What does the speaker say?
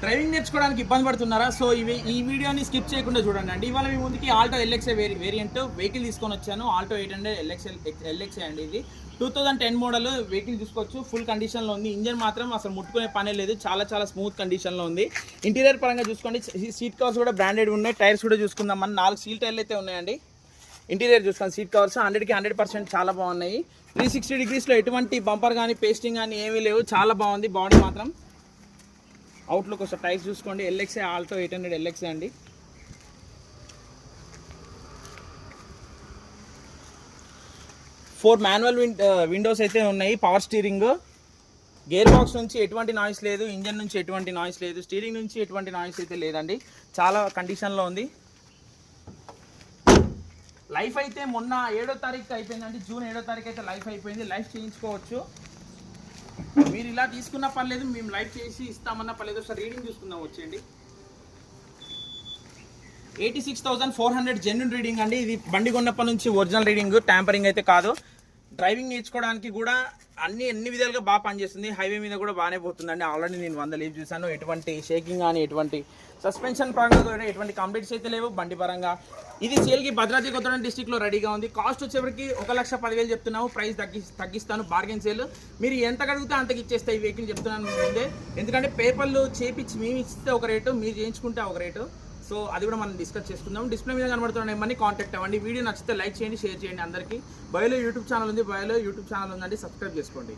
Driving నేర్చుకోవడానికి ఇబ్బంది పడుతున్నారా? సో ఈ వీడియోని స్కిప్ చేయకుండా చూడండి అండి. ఇవాళ మీ ముందుకి ఆల్టో ఎల్ఎక్స్ఐ వేరియంట్ వెహికల్ తీసుకొని వచ్చాను. ఆల్టో 800 ఎల్ఎక్స్ఐ అండి. ఇది 2010 మోడల్ వెహికల్ చూసుకోవచ్చు. ఫుల్ కండిషన్లో ఉంది. ఇంజన్ మాత్రం అసలు ముట్టుకునే పనే లేదు. చాలా స్మూత్ కండిషన్లో ఉంది. ఇంటీరియర్ పరంగా చూసుకోండి. సీట్ కవర్స్ కూడా బ్రాండెడ్ ఉన్నాయి. టైర్స్ కూడా చూసుకుందాం. మన 4 సీల్ టైర్లు అయితే ఉన్నాయండి. ఇంటీరియర్ చూసుకోండి. సీట్ కవర్స్ 100కి 100% చాలా బాగున్నాయి. 360 డిగ్రీస్లో ఎటువంటి బంపర్ కానీ పేస్టింగ్ కానీ ఏమీ లేవు. చాలా బాగుంది. బాడీ మాత్రం అవుట్లుక్ వస్తుంది. టైర్స్ చూసుకోండి. ఎల్ఎక్స్ఐ ఆల్టో 800 ఎల్ఎక్స్ఐ అండి. ఫోర్ మాన్యువల్ విండోస్ అయితే ఉన్నాయి. పవర్ స్టీరింగ్, గేర్ బాక్స్ నుంచి ఎటువంటి నాయిస్ లేదు. ఇంజన్ నుంచి ఎటువంటి నాయిస్ లేదు. స్టీరింగ్ నుంచి ఎటువంటి నాయిస్ అయితే లేదండి. చాలా కండిషన్లో ఉంది. లైఫ్ అయితే మొన్న 7వ తారీఖు అయిపోయిందండి. జూన్ 7వ తారీఖు అయితే లైఫ్ అయిపోయింది. లైఫ్ చేయించుకోవచ్చు. మీరు ఇలా తీసుకున్న పర్లేదు, మేము లైఫ్ చేసి ఇస్తామన్నా పర్లేదు. ఒకసారి రీడింగ్ చూసుకుందాం. వచ్చేయండి. 86,400 జెన్యున్ రీడింగ్ అండి. ఇది బండి కొన్నప్పటి నుంచి ఒరిజినల్ రీడింగ్, ట్యాంపరింగ్ అయితే కాదు. డ్రైవింగ్ నేర్చుకోవడానికి కూడా అన్ని విధాలుగా బాగా పనిచేస్తుంది. హైవే మీద కూడా బాగానే పోతుందండి. ఆల్రెడీ నేను 100 లీవ్ చూసాను. ఎటువంటి షేకింగ్ కానీ ఎటువంటి సస్పెన్షన్ పరంగా కూడా ఎటువంటి కంప్లైంట్స్ అయితే లేవు. బండి పరంగా ఇది సేల్కి భద్రాద్రి కొత్తగూడెం డిస్టిక్లో రెడీగా ఉంది. కాస్ట్ వచ్చేవరకు 1,10,000 చెప్తున్నాము. ప్రైస్ తగ్గిస్తాను. Bargain sale. మీరు ఎంత అడిగితే అంతకి ఇచ్చేస్తే ఈ వెహికల్ చెప్తున్నాను ముందే. ఎందుకంటే పేపర్లు చేపించి మేము ఇస్తే ఒక రేటు, మీరు చేయించుకుంటే ఒక రేటు. సో అది కూడా మనం డిస్కస్ చేసుకుందాం. డిస్ప్లే మీద కనబడుతున్న నెంబర్ని కాంటాక్ట్ అవ్వండి. వీడియో నచ్చితే లైక్ చేయండి, షేర్ చేయండి. అందరికీ బయోలో యూట్యూబ్ ఛానల్ ఉంది. బయోలో యూట్యూబ్ ఛానల్ ఉందండి. సబ్స్క్రైబ్ చేసుకోండి.